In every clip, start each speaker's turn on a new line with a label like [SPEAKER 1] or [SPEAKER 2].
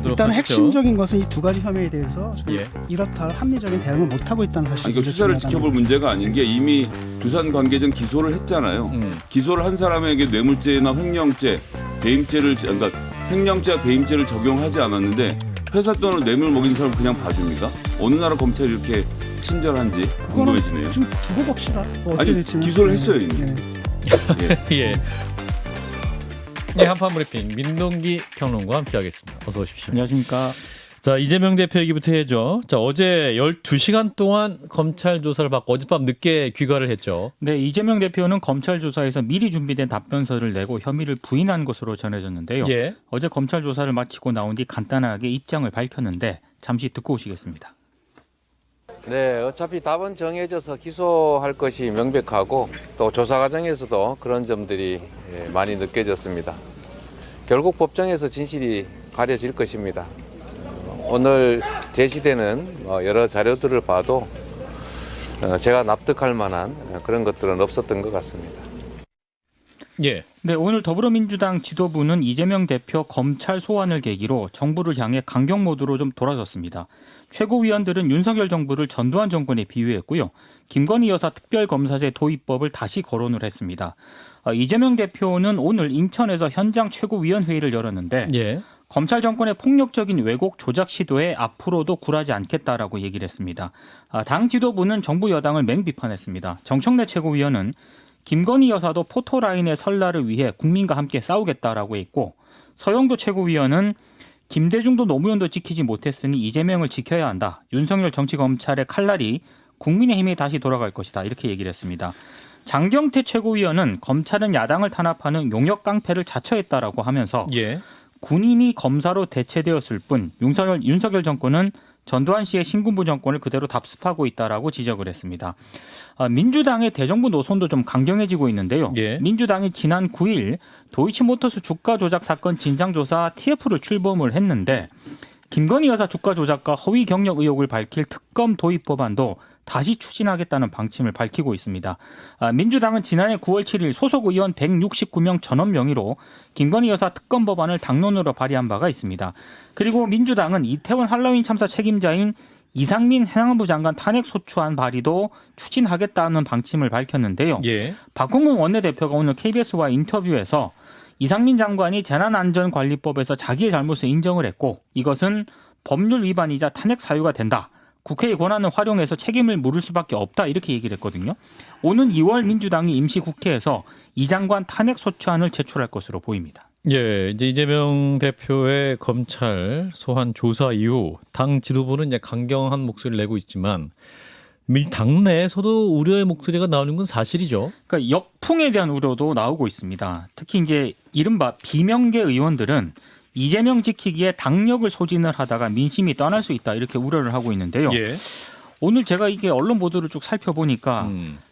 [SPEAKER 1] 일단
[SPEAKER 2] 하시죠.
[SPEAKER 1] 핵심적인 것은 이 두 가지 혐의에 대해서
[SPEAKER 2] 예.
[SPEAKER 1] 이렇다 할 합리적인 대응을 못 하고 있다는 사실이
[SPEAKER 3] 그러니까 수사를 지켜볼 문제가 아닌 게 이미 두산 관계자는 기소를 했잖아요. 기소를 한 사람에게 뇌물죄나 횡령죄, 배임죄를 그러니까 횡령죄와 배임죄를 적용하지 않았는데 회사 돈을 뇌물 먹인 사람 그냥 봐줍니까? 어느 나라 검찰이 이렇게 친절한지 궁금해지네요.
[SPEAKER 1] 좀 두고 봅시다. 뭐 어떻게
[SPEAKER 3] 아니
[SPEAKER 1] 될지는.
[SPEAKER 3] 기소를 했어요 이미.
[SPEAKER 1] 네.
[SPEAKER 2] 예. 네, 한판 브리핑 민동기 평론가와 함께하겠습니다. 어서 오십시오.
[SPEAKER 4] 안녕하십니까.
[SPEAKER 2] 자, 이재명 대표 얘기부터 해야죠. 자, 어제 12시간 동안 검찰 조사를 받고 어젯밤 늦게 귀가를 했죠.
[SPEAKER 4] 네, 이재명 대표는 검찰 조사에서 미리 준비된 답변서를 내고 혐의를 부인한 것으로 전해졌는데요.
[SPEAKER 2] 예.
[SPEAKER 4] 어제 검찰 조사를 마치고 나온 뒤 간단하게 입장을 밝혔는데 잠시 듣고 오시겠습니다.
[SPEAKER 5] 네, 어차피 답은 정해져서 기소할 것이 명백하고 또 조사 과정에서도 그런 점들이 많이 느껴졌습니다. 결국 법정에서 진실이 가려질 것입니다. 오늘 제시되는 여러 자료들을 봐도 제가 납득할 만한 그런 것들은 없었던 것 같습니다.
[SPEAKER 2] 예.
[SPEAKER 4] 네, 오늘 더불어민주당 지도부는 이재명 대표 검찰 소환을 계기로 정부를 향해 강경 모드로 좀 돌아섰습니다. 최고위원들은 윤석열 정부를 전두환 정권에 비유했고요. 김건희 여사 특별검사제 도입법을 다시 거론을 했습니다. 이재명 대표는 오늘 인천에서 현장 최고위원회의를 열었는데
[SPEAKER 2] 예.
[SPEAKER 4] 검찰 정권의 폭력적인 왜곡 조작 시도에 앞으로도 굴하지 않겠다라고 얘기를 했습니다. 당 지도부는 정부 여당을 맹비판했습니다. 정청래 최고위원은 김건희 여사도 포토라인의 설날을 위해 국민과 함께 싸우겠다라고 했고, 서영도 최고위원은 김대중도 노무현도 지키지 못했으니 이재명을 지켜야 한다. 윤석열 정치검찰의 칼날이 국민의힘에 다시 돌아갈 것이다. 이렇게 얘기를 했습니다. 장경태 최고위원은 검찰은 야당을 탄압하는 용역 깡패를 자처했다라고 하면서
[SPEAKER 2] 예.
[SPEAKER 4] 군인이 검사로 대체되었을 뿐 윤석열 정권은 전두환 씨의 신군부 정권을 그대로 답습하고 있다라고 지적을 했습니다. 민주당의 대정부 노선도 좀 강경해지고 있는데요.
[SPEAKER 2] 예.
[SPEAKER 4] 민주당이 지난 9일 도이치모터스 주가 조작 사건 진상조사 TF를 출범을 했는데 김건희 여사 주가 조작과 허위 경력 의혹을 밝힐 특검 도입 법안도 다시 추진하겠다는 방침을 밝히고 있습니다. 민주당은 지난해 9월 7일 소속 의원 169명 전원 명의로 김건희 여사 특검 법안을 당론으로 발의한 바가 있습니다. 그리고 민주당은 이태원 할로윈 참사 책임자인 이상민 행안부 장관 탄핵 소추안 발의도 추진하겠다는 방침을 밝혔는데요.
[SPEAKER 2] 예.
[SPEAKER 4] 박홍근 원내대표가 오늘 KBS와 인터뷰에서 이상민 장관이 재난안전관리법에서 자기의 잘못을 인정을 했고 이것은 법률 위반이자 탄핵 사유가 된다. 국회의 권한을 활용해서 책임을 물을 수밖에 없다 이렇게 얘기를 했거든요. 오는 2월 민주당이 임시국회에서 이 장관 탄핵 소추안을 제출할 것으로 보입니다.
[SPEAKER 2] 예, 이제 이재명 대표의 검찰 소환 조사 이후 당 지도부는 이제 강경한 목소리를 내고 있지만 당내에서도 우려의 목소리가 나오는 건 사실이죠.
[SPEAKER 4] 그러니까 역풍에 대한 우려도 나오고 있습니다. 특히 이제 이른바 비명계 의원들은 이재명 지키기에 당력을 소진을 하다가 민심이 떠날 수 있다 이렇게 우려를 하고 있는데요.
[SPEAKER 2] 예.
[SPEAKER 4] 오늘 제가 이게 언론 보도를 쭉 살펴보니까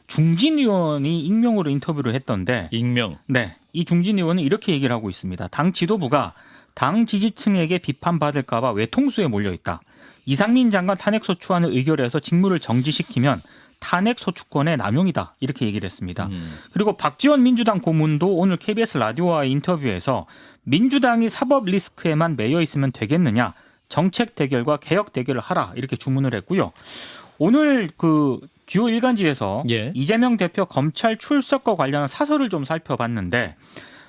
[SPEAKER 4] 중진 의원이 익명으로 인터뷰를 했던데
[SPEAKER 2] 익명.
[SPEAKER 4] 네, 이 중진 의원은 이렇게 얘기를 하고 있습니다. 당 지도부가 당 지지층에게 비판받을까 봐 외통수에 몰려 있다. 이상민 장관 탄핵 소추안을 의결해서 직무를 정지시키면 탄핵 소추권의 남용이다 이렇게 얘기를 했습니다. 그리고 박지원 민주당 고문도 오늘 KBS 라디오와의 인터뷰에서 민주당이 사법 리스크에만 매여 있으면 되겠느냐 정책 대결과 개혁 대결을 하라 이렇게 주문을 했고요. 오늘 그 주요 일간지에서
[SPEAKER 2] 예.
[SPEAKER 4] 이재명 대표 검찰 출석과 관련한 사설을 좀 살펴봤는데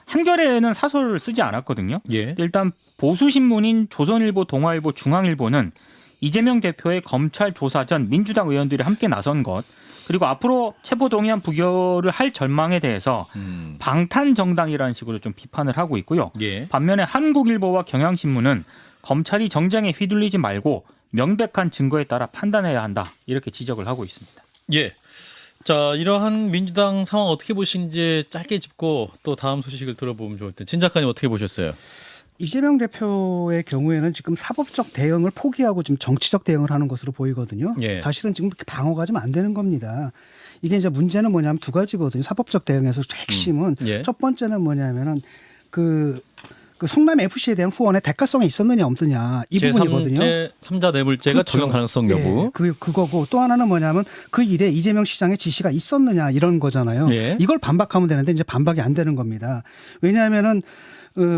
[SPEAKER 4] 한겨레에는 사설을 쓰지 않았거든요.
[SPEAKER 2] 예.
[SPEAKER 4] 일단 보수 신문인 조선일보, 동아일보, 중앙일보는 이재명 대표의 검찰 조사 전 민주당 의원들이 함께 나선 것 그리고 앞으로 체포동의안 부결을 할 전망에 대해서 방탄 정당이라는 식으로 좀 비판을 하고 있고요.
[SPEAKER 2] 예.
[SPEAKER 4] 반면에 한국일보와 경향신문은 검찰이 정쟁에 휘둘리지 말고 명백한 증거에 따라 판단해야 한다 이렇게 지적을 하고 있습니다.
[SPEAKER 2] 예. 자, 이러한 민주당 상황 어떻게 보시는지 짧게 짚고 또 다음 소식을 들어보면 좋을 텐데 진 작가님 어떻게 보셨어요?
[SPEAKER 1] 이재명 대표의 경우에는 지금 사법적 대응을 포기하고 지금 정치적 대응을 하는 것으로 보이거든요.
[SPEAKER 2] 예.
[SPEAKER 1] 사실은 지금 그렇게 방어가 좀 안 되는 겁니다. 이게 이제 문제는 뭐냐면 두 가지거든요. 사법적 대응에서 핵심은
[SPEAKER 2] 예.
[SPEAKER 1] 첫 번째는 뭐냐면은 그 성남 FC에 대한 후원의 대가성이 있었느냐 없느냐 이 부분이거든요.
[SPEAKER 2] 제3자 뇌물죄가
[SPEAKER 1] 그렇죠.
[SPEAKER 2] 적용 가능성 여부.
[SPEAKER 1] 예, 그거고 또 하나는 뭐냐면 그 일에 이재명 시장의 지시가 있었느냐 이런 거잖아요.
[SPEAKER 2] 예.
[SPEAKER 1] 이걸 반박하면 되는데 이제 반박이 안 되는 겁니다. 왜냐하면은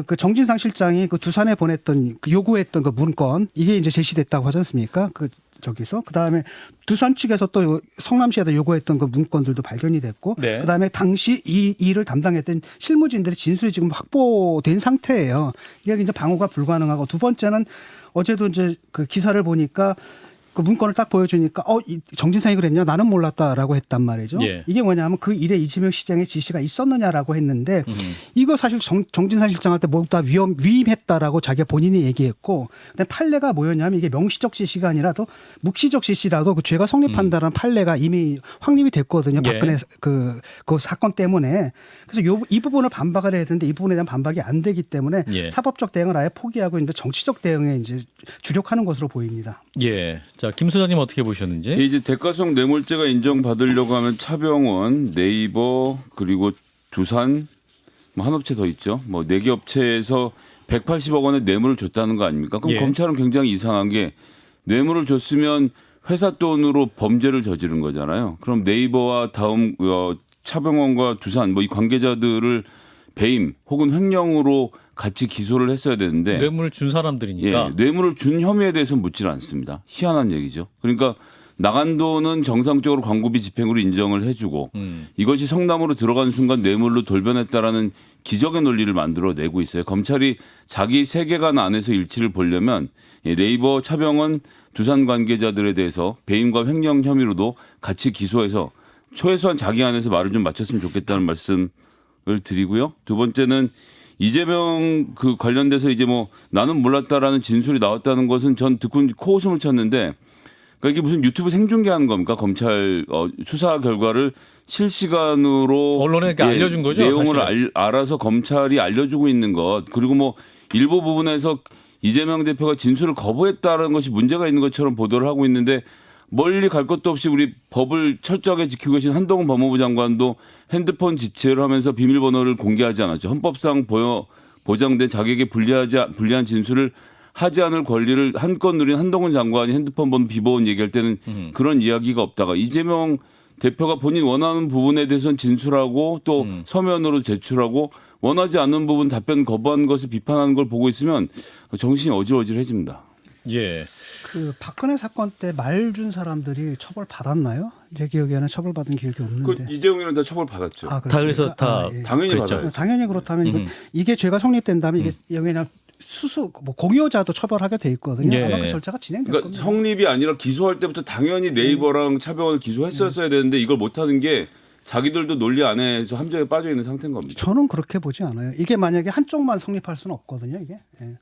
[SPEAKER 1] 그 정진상 실장이 그 두산에 보냈던 그 요구했던 그 문건 이게 이제 제시됐다고 하지 않습니까? 그 저기서 그다음에 두산 측에서 또 성남시에다 요구했던 그 문건들도 발견이 됐고
[SPEAKER 2] 네.
[SPEAKER 1] 그다음에 당시 이 일을 담당했던 실무진들의 진술이 지금 확보된 상태예요. 이게 이제 방어가 불가능하고 두 번째는 어제도 이제 그 기사를 보니까 그 문건을 딱 보여주니까 이 정진상이 그랬냐 나는 몰랐다라고 했단 말이죠.
[SPEAKER 2] 예.
[SPEAKER 1] 이게 뭐냐면 그 일에 이재명 시장의 지시가 있었느냐라고 했는데 이거 사실 정진상 실장한테 모두 다 위임했다라고 자기가 본인이 얘기했고 근데 판례가 뭐였냐면 이게 명시적 지시가 아니라도 묵시적 지시라도 그 죄가 성립한다는 판례가 이미 확립이 됐거든요.
[SPEAKER 2] 예.
[SPEAKER 1] 박근혜 그 사건 때문에 그래서 이 부분을 반박을 해야 되는데 이 부분에 대한 반박이 안 되기 때문에
[SPEAKER 2] 예.
[SPEAKER 1] 사법적 대응을 아예 포기하고 이제 정치적 대응에 이제 주력하는 것으로 보입니다.
[SPEAKER 2] 예. 자, 김 소장님 어떻게 보셨는지?
[SPEAKER 3] 이제 대가성 뇌물죄가 인정받으려고 하면 차병원, 네이버 그리고 두산 뭐 한 업체 더 있죠. 뭐 4개 업체에서 180억 원의 뇌물을 줬다는 거 아닙니까? 그럼
[SPEAKER 2] 예.
[SPEAKER 3] 검찰은 굉장히 이상한 게 뇌물을 줬으면 회사 돈으로 범죄를 저지른 거잖아요. 그럼 네이버와 다음 차병원과 두산 뭐 이 관계자들을 배임 혹은 횡령으로 같이 기소를 했어야 되는데
[SPEAKER 2] 뇌물을 준 사람들이니까.
[SPEAKER 3] 예, 뇌물을 준 혐의에 대해서 묻질 않습니다. 희한한 얘기죠. 그러니까 나간 돈은 정상적으로 광고비 집행으로 인정을 해주고 이것이 성남으로 들어간 순간 뇌물로 돌변했다라는 기적의 논리를 만들어내고 있어요. 검찰이 자기 세계관 안에서 일치를 보려면 네이버, 차병원, 두산 관계자들에 대해서 배임과 횡령 혐의로도 같이 기소해서 최소한 자기 안에서 말을 좀 맞췄으면 좋겠다는 말씀을 드리고요. 두 번째는 이재명 그 관련돼서 이제 뭐 나는 몰랐다라는 진술이 나왔다는 것은 전 듣고 코웃음을 쳤는데 그러니까 이게 무슨 유튜브 생중계하는 겁니까? 검찰 수사 결과를 실시간으로
[SPEAKER 2] 언론에 알려준 거죠,
[SPEAKER 3] 내용을 알아서 검찰이 알려주고 있는 것 그리고 뭐 일부 부분에서 이재명 대표가 진술을 거부했다는 것이 문제가 있는 것처럼 보도를 하고 있는데 멀리 갈 것도 없이 우리 법을 철저하게 지키고 계신 한동훈 법무부 장관도 핸드폰 지체를 하면서 비밀번호를 공개하지 않았죠. 헌법상 보장된 자기에게 불리한 진술을 하지 않을 권리를 한껏 누린 한동훈 장관이 핸드폰 번호 비번 얘기할 때는 그런 이야기가 없다가 이재명 대표가 본인 원하는 부분에 대해서는 진술하고 또 서면으로 제출하고 원하지 않는 부분 답변 거부한 것을 비판하는 걸 보고 있으면 정신이 어질어질해집니다.
[SPEAKER 2] 예.
[SPEAKER 1] 그 박근혜 사건 때 말 준 사람들이 처벌 받았나요? 제 기억에는 처벌 받은 기억이 없는데.
[SPEAKER 3] 그 이재용이는 다 처벌 받았죠.
[SPEAKER 1] 아,
[SPEAKER 2] 다 그래서 다
[SPEAKER 1] 예.
[SPEAKER 3] 당연히
[SPEAKER 2] 그랬죠.
[SPEAKER 3] 받아요.
[SPEAKER 1] 당연히 그렇다면 이게 죄가 성립된다면 이게 그냥 뭐 공여자도 처벌하게 돼 있거든요.
[SPEAKER 2] 예.
[SPEAKER 1] 아마 그 절차가 진행될
[SPEAKER 3] 그러니까
[SPEAKER 1] 겁니다.
[SPEAKER 3] 성립이 아니라 기소할 때부터 당연히 네이버랑 차병원을 기소했었어야 되는데 이걸 못하는 게 자기들도 논리 안에서 함정에 빠져 있는 상태인 겁니다.
[SPEAKER 1] 저는 그렇게 보지 않아요. 이게 만약에 한쪽만 성립할 수는 없거든요. 이게. 예.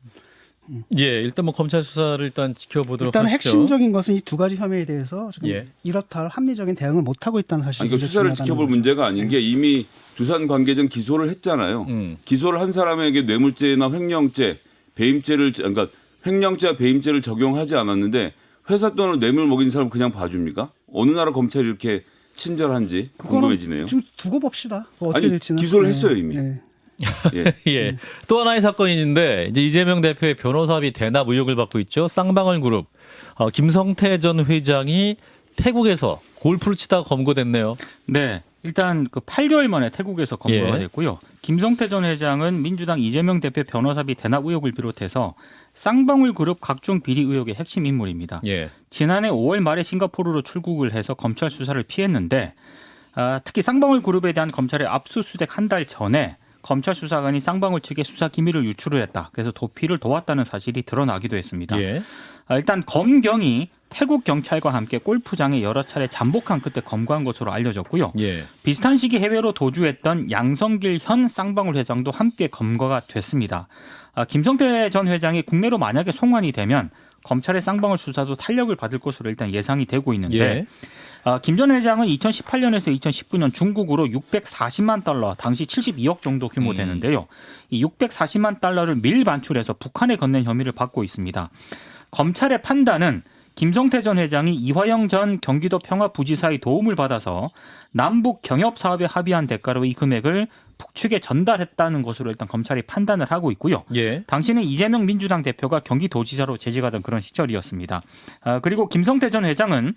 [SPEAKER 2] 예, 일단 뭐 검찰 수사를 일단 지켜보도록
[SPEAKER 1] 일단
[SPEAKER 2] 하시죠.
[SPEAKER 1] 핵심적인 것은 이 두 가지 혐의에 대해서 지금
[SPEAKER 2] 예.
[SPEAKER 1] 이렇다 할 합리적인 대응을 못 하고 있다는 사실이
[SPEAKER 3] 아니, 그러니까 수사를 지켜볼
[SPEAKER 1] 거죠.
[SPEAKER 3] 문제가 아닌 게 이미 두산 관계자는 기소를 했잖아요. 기소를 한 사람에게 뇌물죄나 횡령죄, 배임죄를 그러니까 횡령죄와 배임죄를 적용하지 않았는데 회사 돈을 뇌물 먹인 사람 그냥 봐줍니까? 어느 나라 검찰이 이렇게 친절한지
[SPEAKER 1] 그거는
[SPEAKER 3] 궁금해지네요.
[SPEAKER 1] 좀 두고 봅시다. 뭐 어떻게
[SPEAKER 3] 아니
[SPEAKER 1] 될지는.
[SPEAKER 3] 기소를 했어요 이미.
[SPEAKER 1] 예.
[SPEAKER 3] 예.
[SPEAKER 2] 예. 또 하나의 사건이 있는데 이제 이재명 대표의 변호사비 대납 의혹을 받고 있죠. 쌍방울 그룹 김성태 전 회장이 태국에서 골프를 치다가 검거됐네요.
[SPEAKER 4] 네. 일단 그 8개월 만에 태국에서 검거가
[SPEAKER 2] 예.
[SPEAKER 4] 됐고요. 김성태 전 회장은 민주당 이재명 대표 변호사비 대납 의혹을 비롯해서 쌍방울 그룹 각종 비리 의혹의 핵심 인물입니다.
[SPEAKER 2] 예.
[SPEAKER 4] 지난해 5월 말에 싱가포르로 출국을 해서 검찰 수사를 피했는데 특히 쌍방울 그룹에 대한 검찰의 압수수색 한 달 전에 검찰 수사관이 쌍방울 측에 수사 기밀을 유출을 했다. 그래서 도피를 도왔다는 사실이 드러나기도 했습니다.
[SPEAKER 2] 예.
[SPEAKER 4] 일단 검경이 태국 경찰과 함께 골프장에 여러 차례 잠복한 끝에 검거한 것으로 알려졌고요.
[SPEAKER 2] 예.
[SPEAKER 4] 비슷한 시기 해외로 도주했던 양성길 현 쌍방울 회장도 함께 검거가 됐습니다. 김성태 전 회장이 국내로 만약에 송환이 되면 검찰의 쌍방울 수사도 탄력을 받을 것으로 일단 예상이 되고 있는데
[SPEAKER 2] 예.
[SPEAKER 4] 김 전 회장은 2018년에서 2019년 중국으로 640만 달러, 당시 72억 정도 규모 되는데요. 이 640만 달러를 밀반출해서 북한에 건넨 혐의를 받고 있습니다. 검찰의 판단은 김성태 전 회장이 이화영 전 경기도 평화부지사의 도움을 받아서 남북 경협 사업에 합의한 대가로 이 금액을 북측에 전달했다는 것으로 일단 검찰이 판단을 하고 있고요.
[SPEAKER 2] 예.
[SPEAKER 4] 당시는 이재명 민주당 대표가 경기도지사로 재직하던 그런 시절이었습니다. 그리고 김성태 전 회장은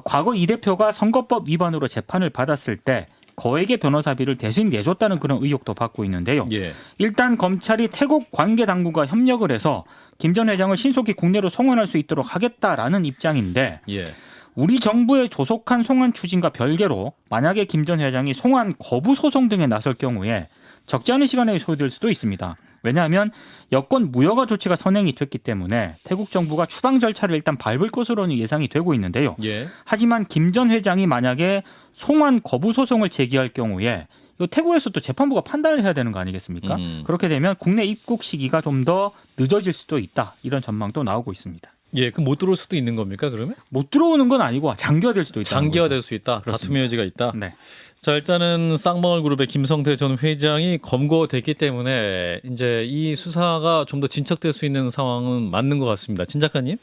[SPEAKER 4] 과거 이 대표가 선거법 위반으로 재판을 받았을 때 거액의 변호사비를 대신 내줬다는 그런 의혹도 받고 있는데요.
[SPEAKER 2] 예.
[SPEAKER 4] 일단 검찰이 태국 관계 당국과 협력을 해서 김 전 회장을 신속히 국내로 송환할 수 있도록 하겠다라는 입장인데
[SPEAKER 2] 예.
[SPEAKER 4] 우리 정부의 조속한 송환 추진과 별개로 만약에 김 전 회장이 송환 거부 소송 등에 나설 경우에 적지 않은 시간이 소요될 수도 있습니다. 왜냐하면 여권 무효가 조치가 선행이 됐기 때문에 태국 정부가 추방 절차를 일단 밟을 것으로는 예상이 되고 있는데요.
[SPEAKER 2] 예.
[SPEAKER 4] 하지만 김 전 회장이 만약에 송환 거부 소송을 제기할 경우에 이거 태국에서 또 재판부가 판단을 해야 되는 거 아니겠습니까? 그렇게 되면 국내 입국 시기가 좀 더 늦어질 수도 있다. 이런 전망도 나오고 있습니다.
[SPEAKER 2] 예, 그럼 못 들어올 수도 있는 겁니까, 그러면?
[SPEAKER 4] 못 들어오는 건 아니고 장기화될 수도 있다.
[SPEAKER 2] 장기화될 수 있다. 다툼의 여지가 있다.
[SPEAKER 4] 네.
[SPEAKER 2] 자, 일단은 쌍방울 그룹의 김성태 전 회장이 검거됐기 때문에 이제 이 수사가 좀 더 진척될 수 있는 상황은 맞는 것 같습니다. 진 작가님?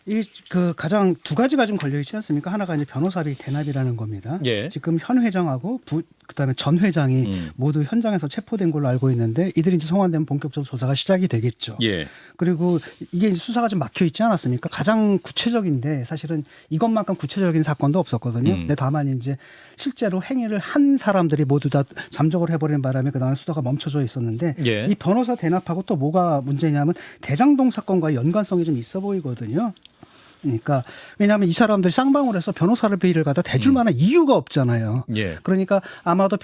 [SPEAKER 1] 이 그 가장 두 가지가 좀 걸려 있지 않습니까? 하나가 이제 변호사비 대납이라는 겁니다.
[SPEAKER 2] 예.
[SPEAKER 1] 지금 현 회장하고 그다음에 전 회장이 모두 현장에서 체포된 걸로 알고 있는데 이들이 이제 송환되면 본격적으로 조사가 시작이 되겠죠.
[SPEAKER 2] 예.
[SPEAKER 1] 그리고 이게 이제 수사가 좀 막혀 있지 않았습니까? 가장 구체적인데 사실은 이것만큼 구체적인 사건도 없었거든요. 근데 다만 이제 실제로 행위를 한 사람들이 모두 다 잠적을 해버리는 바람에 그다음에 수사가 멈춰져 있었는데
[SPEAKER 2] 예.
[SPEAKER 1] 이 변호사 대납하고 또 뭐가 문제냐면 대장동 사건과 연관성이 좀 있어 보이거든요. 그러니까 왜냐하면 이 사람들이 쌍방울에서 변호사비를 갖다 대줄 만한 이유가 없잖아요.
[SPEAKER 2] 예.
[SPEAKER 1] 그러니까 아마도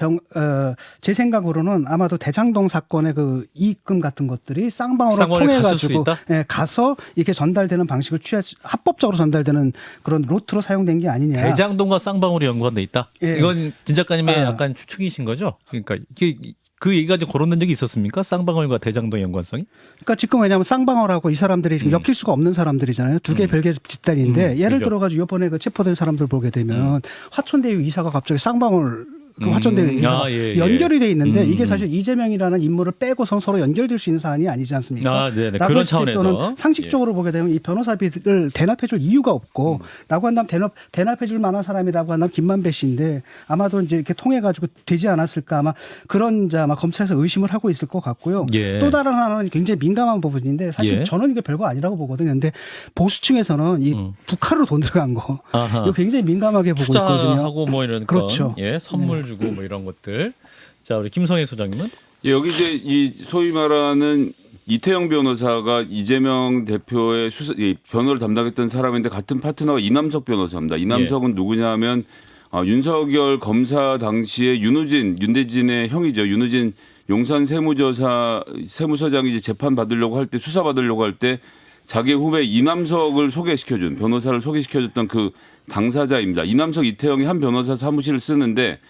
[SPEAKER 1] 제 생각으로는 아마도 대장동 사건의 그 이익금 같은 것들이 쌍방울을
[SPEAKER 2] 쌍방울에
[SPEAKER 1] 통해
[SPEAKER 2] 갔을 수
[SPEAKER 1] 가지고
[SPEAKER 2] 있다?
[SPEAKER 1] 예, 가서 이렇게 전달되는 방식을 합법적으로 전달되는 그런 루트로 사용된 게 아니냐.
[SPEAKER 2] 대장동과 쌍방울이 연관돼 있다.
[SPEAKER 1] 예.
[SPEAKER 2] 이건 진 작가님의
[SPEAKER 1] 아.
[SPEAKER 2] 약간 추측이신 거죠? 그러니까 이게 그 얘기가 좀 거론된 적이 있었습니까? 쌍방울과 대장동의 연관성이?
[SPEAKER 1] 그러니까 지금 왜냐하면 쌍방울하고 이 사람들이 지금 엮일 수가 없는 사람들이잖아요. 두 개 별개 집단인데 예를
[SPEAKER 2] 그죠.
[SPEAKER 1] 들어가지고 이번에 그 체포된 사람들 보게 되면 화천대유 이사가 갑자기 쌍방울 그 화천대유 이사가
[SPEAKER 2] 예.
[SPEAKER 1] 연결이 돼 있는데 이게 사실 이재명이라는 인물을 빼고선 서로 연결될 수 있는 사안이 아니지 않습니까?
[SPEAKER 2] 아, 네네.
[SPEAKER 1] 라고
[SPEAKER 2] 그런
[SPEAKER 1] 했을 때
[SPEAKER 2] 차원에서.
[SPEAKER 1] 또는 상식적으로 보게 되면 이 변호사비를 대납해줄 이유가 없고 라고 한다면 대납해줄 만한 사람이라고 한다면 김만배 씨인데 아마도 이제 이렇게 통해 가지고 되지 않았을까 아마 그런 이제 아마 검찰에서 의심을 하고 있을 것 같고요.
[SPEAKER 2] 예.
[SPEAKER 1] 또 다른 하나는 굉장히 민감한 부분인데 사실
[SPEAKER 2] 예.
[SPEAKER 1] 저는 이게 별거 아니라고 보거든요. 근데 보수층에서는 이 북한으로 돈 들어간 거
[SPEAKER 2] 아하.
[SPEAKER 1] 이거 굉장히 민감하게 보고 있거든요.
[SPEAKER 2] 투자하고 뭐 이런
[SPEAKER 1] 그렇죠.
[SPEAKER 2] 건, 예, 선물 주고 뭐 이런 것들. 자, 우리 김성애 소장님은?
[SPEAKER 3] 예, 여기 이제 이 소위 말하는 이태영 변호사가 이재명 대표의 이 변호를 담당했던 사람인데 같은 파트너가 이남석 변호사입니다. 이남석은 누구냐면 윤석열 검사 당시에 윤대진의 형이죠. 윤우진 용산 세무서장이 이제 재판 받으려고 할 때 수사 받으려고 할 때 자기 후배 이남석을 소개시켜준 변호사를 소개시켜줬던 그 당사자입니다. 이남석 이태영이 한 변호사 사무실을 쓰는데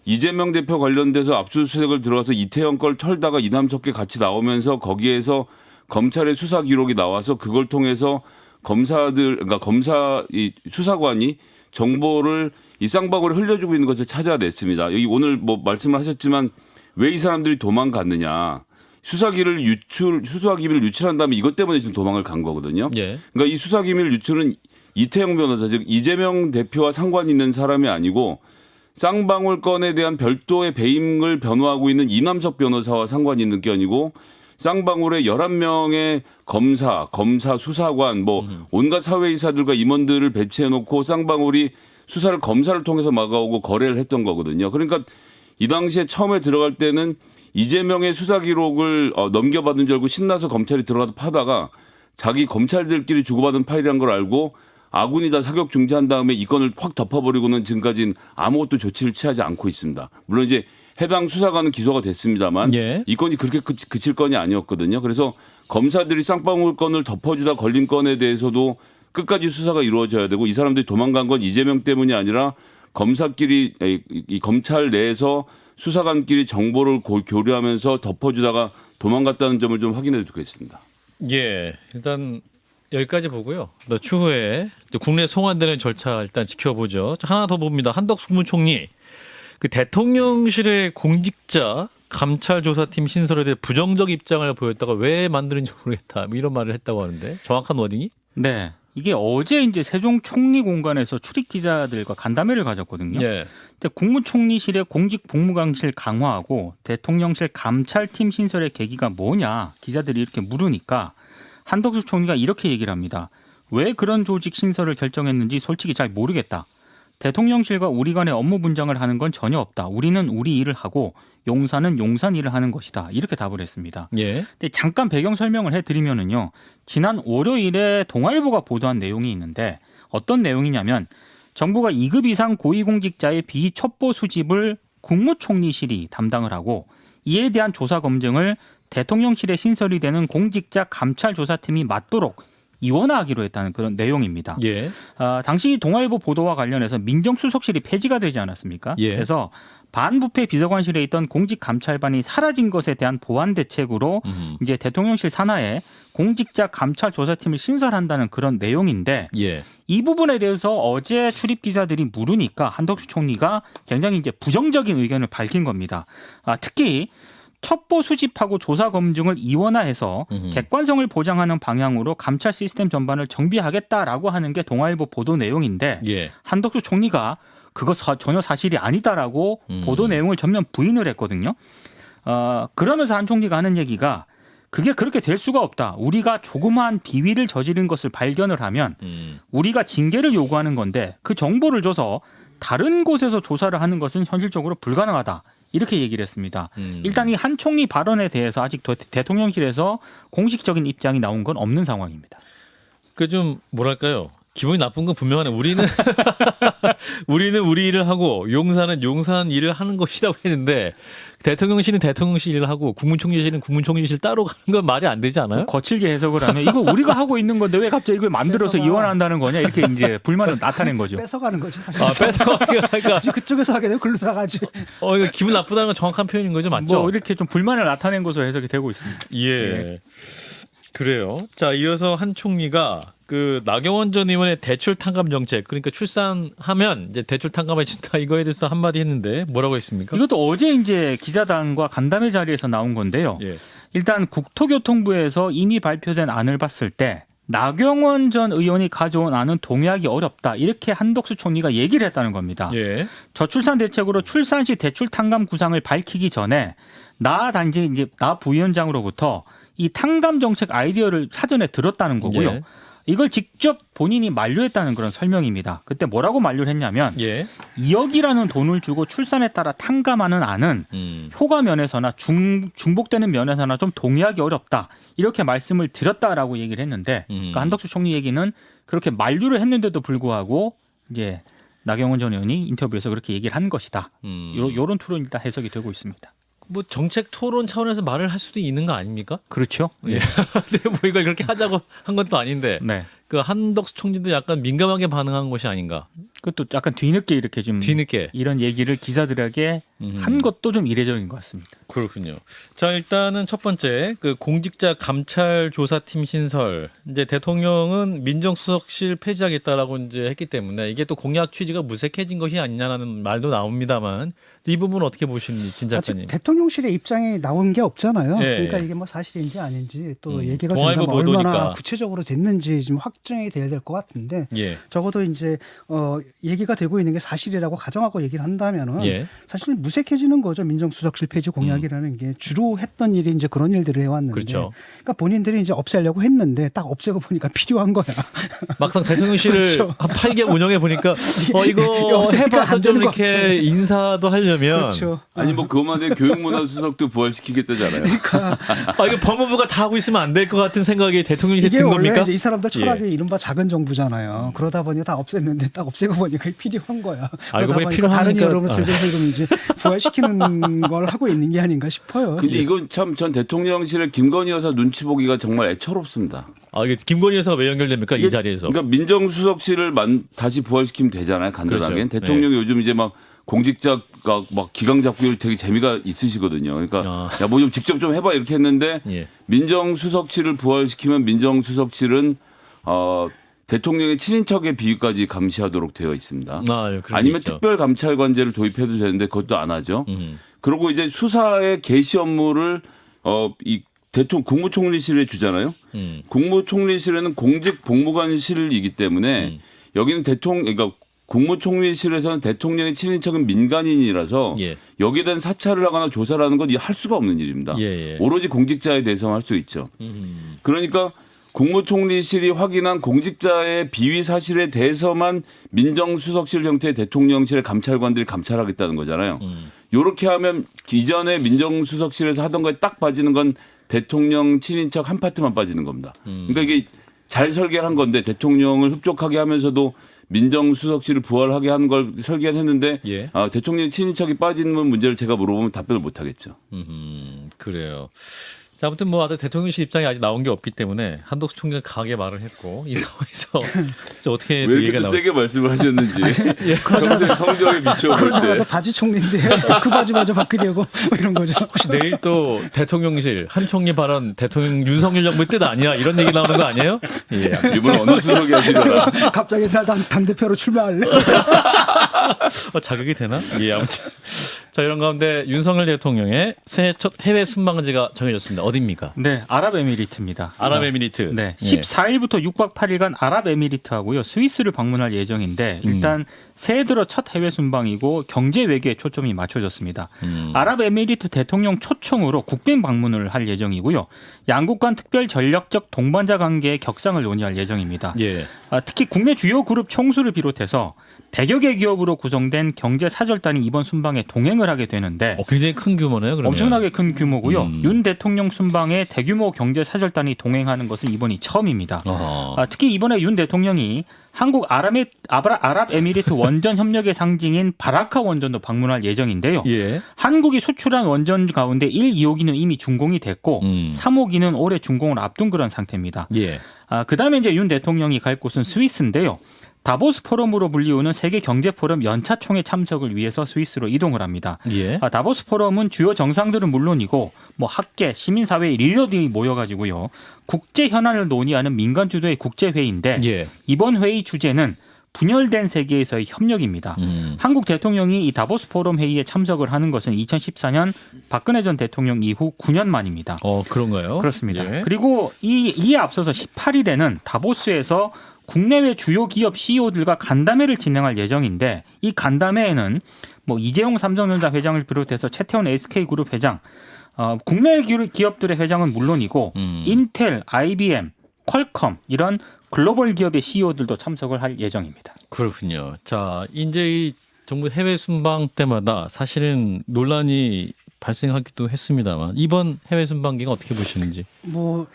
[SPEAKER 3] 이재명 대표 관련돼서 압수수색을 들어가서 이태영 걸 털다가 이남석께 같이 나오면서 거기에서 검찰의 수사 기록이 나와서 그걸 통해서 그러니까 검사 이 수사관이 정보를 이 쌍방울에 흘려주고 있는 것을 찾아냈습니다. 여기 오늘 뭐 말씀을 하셨지만 왜 이 사람들이 도망갔느냐. 수사기밀을 유출한 다음에 이것 때문에 지금 도망을 간 거거든요.
[SPEAKER 2] 예.
[SPEAKER 3] 그러니까 이 수사기밀 유출은 이태영 변호사 즉 이재명 대표와 상관이 있는 사람이 아니고 쌍방울 건에 대한 별도의 배임을 변호하고 있는 이남석 변호사와 상관이 있는 게 아니고 쌍방울의 11명의 검사, 수사관, 뭐 온갖 사회이사들과 임원들을 배치해놓고 쌍방울이 수사를 검사를 통해서 막아오고 거래를 했던 거거든요. 그러니까 이 당시에 처음에 들어갈 때는 이재명의 수사 기록을 넘겨받은 줄 알고 신나서 검찰이 들어가서 파다가 자기 검찰들끼리 주고받은 파일이란 걸 알고 아군이 다 사격 중지한 다음에 이 건을 확 덮어버리고는 지금까지는 아무것도 조치를 취하지 않고 있습니다. 물론 이제 해당 수사관은 기소가 됐습니다만
[SPEAKER 2] 예.
[SPEAKER 3] 이 건이 그렇게 그칠 건이 아니었거든요. 그래서 검사들이 쌍방울 건을 덮어주다 걸린 건에 대해서도 끝까지 수사가 이루어져야 되고 이 사람들이 도망간 건 이재명 때문이 아니라 검사끼리 이 검찰 내에서 수사관끼리 정보를 교류하면서 덮어주다가 도망갔다는 점을 좀 확인해 두겠습니다.
[SPEAKER 2] 예. 일단 여기까지 보고요. 또 추후에 국내 송환되는 절차 일단 지켜보죠. 하나 더 봅니다. 한덕수 국무총리. 그 대통령실의 공직자 감찰조사팀 신설에 대해 부정적 입장을 보였다가 왜 만드는지 모르겠다. 뭐 이런 말을 했다고 하는데 정확한 워딩이?
[SPEAKER 4] 네. 이게 어제 이제 세종 총리 공관에서 출입 기자들과 간담회를 가졌거든요.
[SPEAKER 2] 예.
[SPEAKER 4] 근데 국무총리실의 공직 복무관실 강화하고 대통령실 감찰팀 신설의 계기가 뭐냐 기자들이 이렇게 물으니까 한덕수 총리가 이렇게 얘기를 합니다. 왜 그런 조직 신설을 결정했는지 솔직히 잘 모르겠다. 대통령실과 우리 간의 업무 분장을 하는 건 전혀 없다. 우리는 우리 일을 하고 용산은 용산 일을 하는 것이다. 이렇게 답을 했습니다.
[SPEAKER 2] 예.
[SPEAKER 4] 근데 잠깐 배경 설명을 해드리면은요. 지난 월요일에 동아일보가 보도한 내용이 있는데 어떤 내용이냐면 정부가 2급 이상 고위공직자의 비첩보 수집을 국무총리실이 담당을 하고 이에 대한 조사 검증을 대통령실에 신설이 되는 공직자 감찰조사팀이 맡도록 이원화하기로 했다는 그런 내용입니다.
[SPEAKER 2] 예.
[SPEAKER 4] 당시 동아일보 보도와 관련해서 민정수석실이 폐지가 되지 않았습니까?
[SPEAKER 2] 예.
[SPEAKER 4] 그래서 반부패 비서관실에 있던 공직감찰반이 사라진 것에 대한 보완 대책으로 이제 대통령실 산하에 공직자 감찰조사팀을 신설한다는 그런 내용인데
[SPEAKER 2] 예.
[SPEAKER 4] 이 부분에 대해서 어제 출입 기자들이 물으니까 한덕수 총리가 굉장히 이제 부정적인 의견을 밝힌 겁니다. 특히 첩보 수집하고 조사 검증을 이원화해서 객관성을 보장하는 방향으로 감찰 시스템 전반을 정비하겠다라고 하는 게 동아일보 보도 내용인데
[SPEAKER 2] 예.
[SPEAKER 4] 한덕수 총리가 그거 전혀 사실이 아니다라고 보도 내용을 전면 부인을 했거든요. 그러면서 한 총리가 하는 얘기가 그게 그렇게 될 수가 없다. 우리가 조그마한 비위를 저지른 것을 발견을 하면 우리가 징계를 요구하는 건데 그 정보를 줘서 다른 곳에서 조사를 하는 것은 현실적으로 불가능하다. 이렇게 얘기를 했습니다. 일단 이 한 총리 발언에 대해서 아직 대통령실에서 공식적인 입장이 나온 건 없는 상황입니다.
[SPEAKER 2] 그 좀 뭐랄까요? 기분이 나쁜 건 분명하네. 우리는 우리 일을 하고 용산은 용산 일을 하는 것이라고 했는데 대통령실은 대통령실 일을 하고 국무총리실은 국무총리실 따로 가는 건 말이 안 되지 않아요?
[SPEAKER 4] 거칠게 해석을 하면 이거 우리가 하고 있는 건데 왜 갑자기 이걸 만들어서 이원한다는 거냐 이렇게 이제 불만을 나타낸 거죠.
[SPEAKER 1] 뺏어가는 거죠 사실.
[SPEAKER 2] 뺏어가니까
[SPEAKER 1] 그쪽에서 하게 되면 글로 나가지.
[SPEAKER 2] 이거 기분 나쁘다는 건 정확한 표현인 거죠, 맞죠?
[SPEAKER 4] 뭐 이렇게 좀 불만을 나타낸 것으로 해석이 되고 있습니다.
[SPEAKER 2] 예. 그래요. 자, 이어서 한 총리가 그 나경원 전 의원의 대출 탕감 정책, 그러니까 출산하면 이제 대출 탕감해 준다 이거에 대해서 한마디 했는데 뭐라고 했습니까?
[SPEAKER 4] 이것도 어제 이제 기자단과 간담회 자리에서 나온 건데요.
[SPEAKER 2] 예.
[SPEAKER 4] 일단 국토교통부에서 이미 발표된 안을 봤을 때 나경원 전 의원이 가져온 안은 동의하기 어렵다. 이렇게 한덕수 총리가 얘기를 했다는 겁니다.
[SPEAKER 2] 예.
[SPEAKER 4] 저출산 대책으로 출산 시 대출 탕감 구상을 밝히기 전에 나 부위원장으로부터 이 탕감 정책 아이디어를 사전에 들었다는 거고요.
[SPEAKER 2] 예.
[SPEAKER 4] 이걸 직접 본인이 만료했다는 그런 설명입니다. 그때 뭐라고 만료를 했냐면
[SPEAKER 2] 예.
[SPEAKER 4] 2억이라는 돈을 주고 출산에 따라 탕감하는 안은 효과 면에서나 중복되는 면에서나 좀 동의하기 어렵다. 이렇게 말씀을 드렸다라고 얘기를 했는데 그러니까 한덕수 총리 얘기는 그렇게 만류를 했는데도 불구하고 이제 나경원 전 의원이 인터뷰에서 그렇게 얘기를 한 것이다. 요런 투로 일단 해석이 되고 있습니다.
[SPEAKER 2] 뭐 정책 토론 차원에서 말을 할 수도 있는 거 아닙니까?
[SPEAKER 4] 그렇죠.
[SPEAKER 2] 예. 근데 뭐 이걸 그렇게 하자고 한 것도 아닌데
[SPEAKER 4] 네.
[SPEAKER 2] 그 한덕수 총리도 약간 민감하게 반응한 것이 아닌가?
[SPEAKER 4] 그것도 약간 뒤늦게 이렇게 좀
[SPEAKER 2] 뒤늦게
[SPEAKER 4] 이런 얘기를 기자들에게 한 것도 좀 이례적인 것 같습니다.
[SPEAKER 2] 그렇군요. 자, 일단은 첫 번째 그 공직자 감찰 조사팀 신설. 이제 대통령은 민정수석실 폐지하겠다라고 이제 했기 때문에 이게 또 공약 취지가 무색해진 것이 아니냐라는 말도 나옵니다만 이 부분은 어떻게 보시는지 진 작가님.
[SPEAKER 1] 아직 대통령실의 입장이 나온 게 없잖아요.
[SPEAKER 2] 예.
[SPEAKER 1] 그러니까 이게 뭐 사실인지 아닌지 또 얘기가
[SPEAKER 2] 동아일보
[SPEAKER 1] 된다면 얼마나
[SPEAKER 2] 보도니까.
[SPEAKER 1] 구체적으로 됐는지 좀 확정이 돼야 될 것 같은데
[SPEAKER 2] 예.
[SPEAKER 1] 적어도 이제 얘기가 되고 있는 게 사실이라고 가정하고 얘기를 한다면은
[SPEAKER 2] 예.
[SPEAKER 1] 사실 무색해지는 거죠. 민정수석실 폐지 공약이라는 게 주로 했던 일이 이제 그런 일들을 해왔는데,
[SPEAKER 2] 그렇죠.
[SPEAKER 1] 그러니까 본인들이 이제 없애려고 했는데 딱 없애고 보니까 필요한 거야.
[SPEAKER 2] 막상 대통령실을
[SPEAKER 1] 그렇죠.
[SPEAKER 2] 한 8개월 운영해 보니까 이거
[SPEAKER 1] 없애니까
[SPEAKER 2] 해봐서
[SPEAKER 1] 안
[SPEAKER 2] 좀
[SPEAKER 1] 되는 것
[SPEAKER 2] 이렇게
[SPEAKER 1] 같아.
[SPEAKER 2] 인사도 하려면
[SPEAKER 1] 그렇죠.
[SPEAKER 3] 아니 뭐 그것만 해도 교육문화수석도 부활시키겠다잖아요.
[SPEAKER 2] 이거 법무부가 다 하고 있으면 안 될 것 같은 생각이 대통령실에
[SPEAKER 1] 이게
[SPEAKER 2] 든
[SPEAKER 1] 원래
[SPEAKER 2] 겁니까?
[SPEAKER 1] 이제 이 사람들 철학이
[SPEAKER 2] 예.
[SPEAKER 1] 이른바 작은 정부잖아요. 그러다 보니 다 없앴는데 딱 없애고 보니까 필요한 거야.
[SPEAKER 2] 알고
[SPEAKER 1] 그러다
[SPEAKER 2] 보니
[SPEAKER 1] 보니까 다른
[SPEAKER 2] 필요하니까.
[SPEAKER 1] 여러분 슬금슬금 이제 부활시키는 걸 하고 있는 게 아닌가 싶어요.
[SPEAKER 3] 근데 이건 참 전 대통령실의 김건희 여사 눈치 보기가 정말 애처롭습니다.
[SPEAKER 2] 이게 김건희 여사가 왜 연결됩니까? 이 자리에서.
[SPEAKER 3] 그러니까 민정수석실을 다시 부활시키면 되잖아요. 간단하게.
[SPEAKER 2] 그렇죠.
[SPEAKER 3] 대통령이 요즘 이제 막 공직자가 막 기강 잡기를 되게 재미가 있으시거든요. 그러니까 야 뭐 좀 직접 좀 해봐 이렇게 했는데
[SPEAKER 2] 예.
[SPEAKER 3] 민정수석실을 부활시키면 민정수석실은 대통령의 친인척의 비위까지 감시하도록 되어 있습니다.
[SPEAKER 2] 그런 게
[SPEAKER 3] 아니면
[SPEAKER 2] 있죠.
[SPEAKER 3] 특별감찰관제를 도입해도 되는데 그것도 안 하죠. 그리고 이제 수사의 개시 업무를 이 국무총리실에 주잖아요. 국무총리실에는 공직 복무관실이기 때문에 여기는 그러니까 국무총리실에서는 대통령의 친인척은 민간인이라서
[SPEAKER 2] 예.
[SPEAKER 3] 여기에 대한 사찰을 하거나 조사를 하는 건 할 수가 없는 일입니다.
[SPEAKER 2] 예.
[SPEAKER 3] 오로지 공직자에 대해서만 할 수 있죠. 그러니까 국무총리실이 확인한 공직자의 비위 사실에 대해서만 민정수석실 형태의 대통령실 감찰관들이 감찰하겠다는 거잖아요. 요렇게 하면 이전에 민정수석실에서 하던 거에 딱 빠지는 건 대통령 친인척 한 파트만 빠지는 겁니다. 그러니까 이게 잘 설계를 한 건데 대통령을 흡족하게 하면서도 민정수석실을 부활하게 한 걸 설계를 했는데
[SPEAKER 2] 예.
[SPEAKER 3] 대통령 친인척이 빠지는 문제를 제가 물어보면 답변을 못 하겠죠.
[SPEAKER 2] 그래요. 자, 아무튼 뭐 아직 대통령실 입장이 아직 나온 게 없기 때문에 한덕수 총리가 강하게 말을 했고 이 상황에서 어떻게
[SPEAKER 3] 왜 이렇게
[SPEAKER 2] 얘기가
[SPEAKER 3] 또
[SPEAKER 2] 나올지.
[SPEAKER 3] 세게 말씀을 하셨는지 평소에 성적에 비춰볼
[SPEAKER 1] 그러다가
[SPEAKER 3] 때
[SPEAKER 1] 바지 총리인데 그 바지 마저 바뀌려고 뭐 이런 거죠.
[SPEAKER 2] 혹시 내일 또 대통령실 한 총리 발언 대통령 윤석열 정부의 뜻 아니야 이런 얘기 나오는 거 아니에요? 예.
[SPEAKER 3] 이번에 어느 수석이 하시더라.
[SPEAKER 1] 갑자기 나 당대표로 출마할래?
[SPEAKER 2] 자격이 되나? 예, 아무튼. 자, 이런 가운데 윤석열 대통령의 새해 첫 해외 순방지가 정해졌습니다. 어디입니까?
[SPEAKER 4] 네, 아랍에미리트입니다.
[SPEAKER 2] 아랍에미리트.
[SPEAKER 4] 네,
[SPEAKER 2] 예.
[SPEAKER 4] 14일부터 6박 8일간 아랍에미리트하고요 스위스를 방문할 예정인데 일단 새해 들어 첫 해외 순방이고 경제 외교에 초점이 맞춰졌습니다. 아랍에미리트 대통령 초청으로 국빈 방문을 할 예정이고요. 양국 간 특별 전략적 동반자 관계의 격상을 논의할 예정입니다.
[SPEAKER 2] 예.
[SPEAKER 4] 특히 국내 주요 그룹 총수를 비롯해서 100여 개 기업으로 구성된 경제 사절단이 이번 순방에 동행을 하게 되는데
[SPEAKER 2] 굉장히 큰 규모네요. 그러면.
[SPEAKER 4] 엄청나게 큰 규모고요. 윤 대통령 순방에 대규모 경제 사절단이 동행하는 것은 이번이 처음입니다. 특히 이번에 윤 대통령이 한국 아랍에미리트 원전 협력의 상징인 바라카 원전도 방문할 예정인데요.
[SPEAKER 2] 예.
[SPEAKER 4] 한국이 수출한 원전 가운데 1, 2호기는 이미 준공이 됐고 3호기는 올해 준공을 앞둔 그런 상태입니다.
[SPEAKER 2] 예.
[SPEAKER 4] 그다음에 이제 윤 대통령이 갈 곳은 스위스인데요. 다보스 포럼으로 불리우는 세계 경제 포럼 연차 총회 참석을 위해서 스위스로 이동을 합니다.
[SPEAKER 2] 예.
[SPEAKER 4] 다보스 포럼은 주요 정상들은 물론이고 뭐 학계, 시민사회 리더들이 모여가지고요 국제 현안을 논의하는 민간 주도의 국제 회의인데
[SPEAKER 2] 예.
[SPEAKER 4] 이번 회의 주제는 분열된 세계에서의 협력입니다. 한국 대통령이 이 다보스 포럼 회의에 참석을 하는 것은 2014년 박근혜 전 대통령 이후 9년 만입니다.
[SPEAKER 2] 그런가요?
[SPEAKER 4] 그렇습니다.
[SPEAKER 2] 예.
[SPEAKER 4] 그리고 이에 앞서서 18일에는 다보스에서 국내외 주요 기업 CEO들과 간담회를 진행할 예정인데 이 간담회에는 뭐 이재용 삼성전자 회장을 비롯해서 최태원 SK그룹 회장, 국내 기업들의 회장은 물론이고 인텔, IBM, 퀄컴 이런 글로벌 기업의 CEO들도 참석을 할 예정입니다.
[SPEAKER 2] 그렇군요. 자, 이제 이 정부 해외 순방 때마다 사실은 논란이 발생하기도 했습니다만 이번 해외 순방기가 어떻게 보시는지.
[SPEAKER 1] 뭐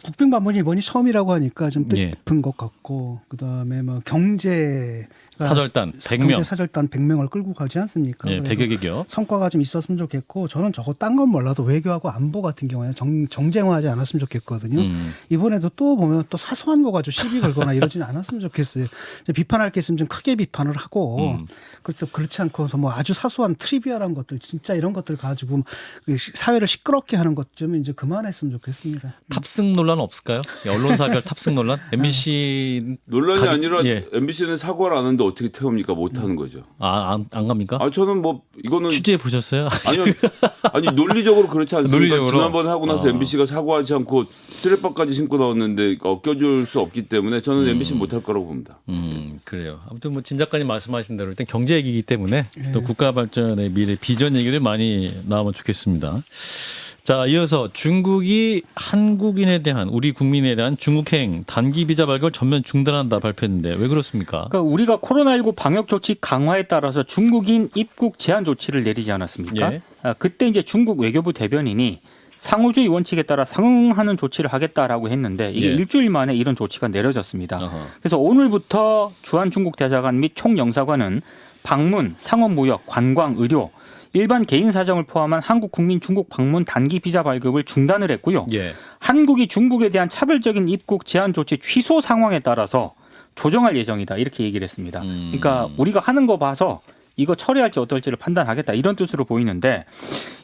[SPEAKER 1] 국빈 방문이 이번이 처음이라고 하니까 좀
[SPEAKER 2] 예.
[SPEAKER 1] 뜻깊은 것 같고 그다음에 뭐 경제
[SPEAKER 2] 사절단 100명.
[SPEAKER 1] 경제 사절단 100명을 끌고 가지 않습니까?
[SPEAKER 2] 예, 100여 개 기업.
[SPEAKER 1] 성과가 좀 있었으면 좋겠고 저는 저거 딴 건 몰라도 외교하고 안보 같은 경우에는 정쟁화하지 않았으면 좋겠거든요. 이번에도 또 보면 또 사소한 거 가지고 시비 걸거나 이러지는 않았으면 좋겠어요. 이제 비판할 게 있으면 좀 크게 비판을 하고 그렇지 않고 뭐 아주 사소한 트리비얼한 것들 진짜 이런 것들 가지고 사회를 시끄럽게 하는 것 좀 이제 그만했으면 좋겠습니다.
[SPEAKER 2] 탑승 논란 없을까요? 언론사별 탑승 논란? MBC
[SPEAKER 3] 논란이 아니라
[SPEAKER 2] 예.
[SPEAKER 3] MBC는 사과를 안 하는데 어떻게 태웁니까? 못 하는 거죠.
[SPEAKER 2] 안 갑니까?
[SPEAKER 3] 저는 뭐 이거는
[SPEAKER 2] 취재해 보셨어요?
[SPEAKER 3] 아니 논리적으로 그렇지 않습니까?
[SPEAKER 2] 논리적으로?
[SPEAKER 3] 지난번에 하고 나서 MBC가 사과하지 않고 쓰레빠까지 신고 나왔는데 껴줄 수 없기 때문에 저는 MBC 못 할 거라고 봅니다.
[SPEAKER 2] 그래요. 아무튼 뭐 진 작가님 말씀하신 대로 일단 경제 얘기이기 때문에 또 국가 발전의 미래 비전 얘기를 많이 나오면 좋겠습니다. 자, 이어서 중국이 한국인에 대한 우리 국민에 대한 중국행 단기 비자 발급을 전면 중단한다 발표했는데 왜 그렇습니까?
[SPEAKER 4] 그러니까 우리가 코로나19 방역 조치 강화에 따라서 중국인 입국 제한 조치를 내리지 않았습니까?
[SPEAKER 2] 예.
[SPEAKER 4] 그때 이제 중국 외교부 대변인이 상호주의 원칙에 따라 상응하는 조치를 하겠다라고 했는데 이게
[SPEAKER 2] 예.
[SPEAKER 4] 일주일 만에 이런 조치가 내려졌습니다.
[SPEAKER 2] 어허.
[SPEAKER 4] 그래서 오늘부터 주한 중국 대사관 및 총영사관은 방문, 상업무역, 관광, 의료, 일반 개인 사정을 포함한 한국 국민 중국 방문 단기 비자 발급을 중단을 했고요.
[SPEAKER 2] 예.
[SPEAKER 4] 한국이 중국에 대한 차별적인 입국 제한 조치 취소 상황에 따라서 조정할 예정이다. 이렇게 얘기를 했습니다. 그러니까 우리가 하는 거 봐서 이거 처리할지 어떨지를 판단하겠다. 이런 뜻으로 보이는데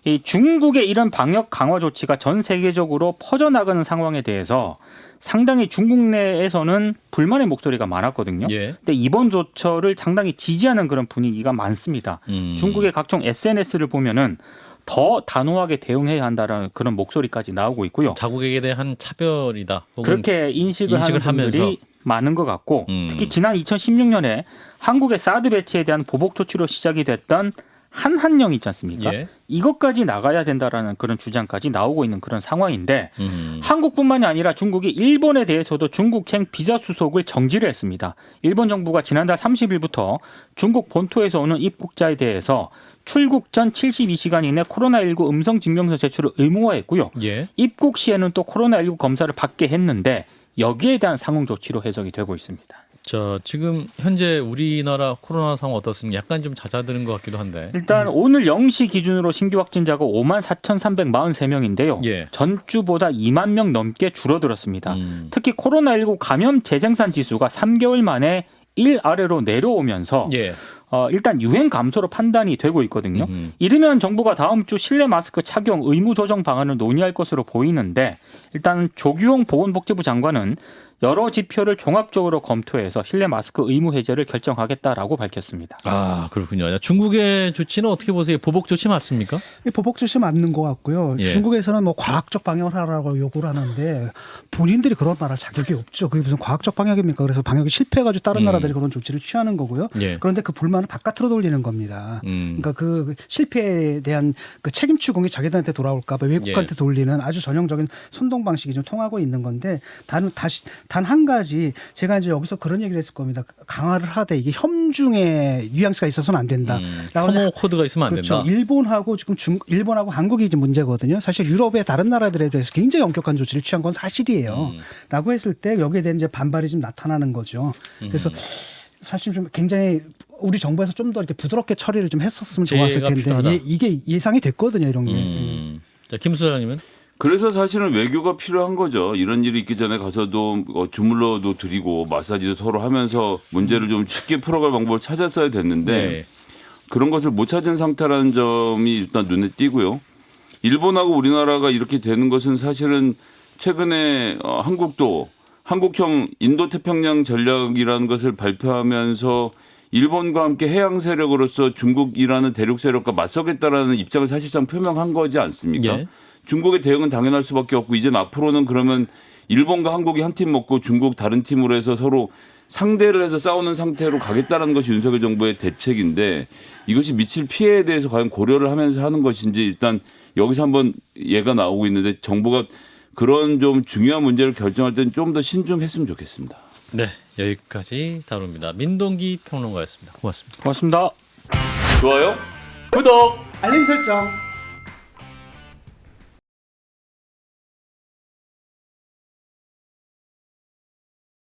[SPEAKER 4] 이 중국의 이런 방역 강화 조치가 전 세계적으로 퍼져나가는 상황에 대해서 상당히 중국 내에서는 불만의 목소리가 많았거든요.
[SPEAKER 2] 예.
[SPEAKER 4] 근데 이번 조처를 상당히 지지하는 그런 분위기가 많습니다. 중국의 각종 SNS를 보면은 더 단호하게 대응해야 한다라는 그런 목소리까지 나오고 있고요.
[SPEAKER 2] 자국에 대한 차별이다. 혹은
[SPEAKER 4] 그렇게 인식을 하는 분들이
[SPEAKER 2] 하면서.
[SPEAKER 4] 많은 것 같고 특히 지난 2016년에 한국의 사드 배치에 대한 보복 조치로 시작이 됐던 한한령 있지 않습니까?
[SPEAKER 2] 예.
[SPEAKER 4] 이것까지 나가야 된다라는 그런 주장까지 나오고 있는 그런 상황인데 한국뿐만이 아니라 중국이 일본에 대해서도 중국행 비자 수속을 정지를 했습니다. 일본 정부가 지난달 30일부터 중국 본토에서 오는 입국자에 대해서 출국 전 72시간 이내 코로나19 음성 증명서 제출을 의무화했고요.
[SPEAKER 2] 예.
[SPEAKER 4] 입국 시에는 또 코로나19 검사를 받게 했는데 여기에 대한 상응 조치로 해석이 되고 있습니다.
[SPEAKER 2] 자, 지금 현재 우리나라 코로나 상황 어떻습니까? 약간 좀 잦아드는 것 같기도 한데.
[SPEAKER 4] 일단 오늘 0시 기준으로 신규 확진자가 54,343명인데요.
[SPEAKER 2] 예.
[SPEAKER 4] 전주보다 2만 명 넘게 줄어들었습니다. 특히 코로나19 감염 재생산 지수가 3개월 만에 1 아래로 내려오면서
[SPEAKER 2] 예.
[SPEAKER 4] 일단 유행 감소로 판단이 되고 있거든요. 이르면 정부가 다음 주 실내 마스크 착용 의무 조정 방안을 논의할 것으로 보이는데 일단 조규홍 보건복지부 장관은 여러 지표를 종합적으로 검토해서 실내 마스크 의무 해제를 결정하겠다라고 밝혔습니다.
[SPEAKER 2] 아, 그렇군요. 중국의 조치는 어떻게 보세요? 보복 조치 맞습니까?
[SPEAKER 1] 보복 조치 맞는 것 같고요.
[SPEAKER 2] 예.
[SPEAKER 1] 중국에서는 뭐 과학적 방역을 하라고 요구를 하는데 본인들이 그런 말할 자격이 없죠. 그게 무슨 과학적 방역입니까? 그래서 방역이 실패해가지고 다른 나라들이 그런 조치를 취하는 거고요.
[SPEAKER 2] 예.
[SPEAKER 1] 그런데 그 불만을 바깥으로 돌리는 겁니다. 그러니까 그 실패에 대한 그 책임 추궁이 자기들한테 돌아올까 봐 외국한테
[SPEAKER 2] 예.
[SPEAKER 1] 돌리는 아주 전형적인 선동 방식이 좀 통하고 있는 건데 단 한 가지 제가 이제 여기서 그런 얘기를 했을 겁니다. 강화를 하되 이게 협중에 뉘앙스가 있어서는 안 된다.
[SPEAKER 2] 혐오 코드가 있으면 안
[SPEAKER 1] 그렇죠.
[SPEAKER 2] 된다.
[SPEAKER 1] 일본하고 지금 일본하고 한국이 이제 문제거든요. 사실 유럽의 다른 나라들에 대해서 굉장히 엄격한 조치를 취한 건 사실이에요. 라고 했을 때 여기에 대한 이제 반발이 좀 나타나는 거죠. 그래서 사실 좀 굉장히 우리 정부에서 좀 더 이렇게 부드럽게 처리를 좀 했었으면 좋았을
[SPEAKER 2] 제의가
[SPEAKER 1] 텐데
[SPEAKER 2] 필요하다.
[SPEAKER 1] 이게 예상이 됐거든요. 이런 게.
[SPEAKER 2] 자, 김 소장님은?
[SPEAKER 3] 그래서 사실은 외교가 필요한 거죠. 이런 일이 있기 전에 가서도 주물러도 드리고 마사지도 서로 하면서 문제를 좀 쉽게 풀어갈 방법을 찾았어야 됐는데
[SPEAKER 2] 네.
[SPEAKER 3] 그런 것을 못 찾은 상태라는 점이 일단 눈에 띄고요. 일본하고 우리나라가 이렇게 되는 것은 사실은 최근에 한국도 한국형 인도태평양 전략이라는 것을 발표하면서 일본과 함께 해양 세력으로서 중국이라는 대륙 세력과 맞서겠다라는 입장을 사실상 표명한 거지 않습니까?
[SPEAKER 2] 예.
[SPEAKER 3] 중국의 대응은 당연할 수밖에 없고 이젠 앞으로는 그러면 일본과 한국이 한 팀 먹고 중국 다른 팀으로 해서 서로 상대를 해서 싸우는 상태로 가겠다는 것이 윤석열 정부의 대책인데 이것이 미칠 피해에 대해서 과연 고려를 하면서 하는 것인지 일단 여기서 한번 예가 나오고 있는데 정부가 그런 좀 중요한 문제를 결정할 때는 좀 더 신중했으면 좋겠습니다.
[SPEAKER 2] 네, 여기까지 다룹니다. 민동기 평론가였습니다. 고맙습니다.
[SPEAKER 4] 고맙습니다.
[SPEAKER 3] 좋아요?
[SPEAKER 2] 구독!
[SPEAKER 1] 알림 설정.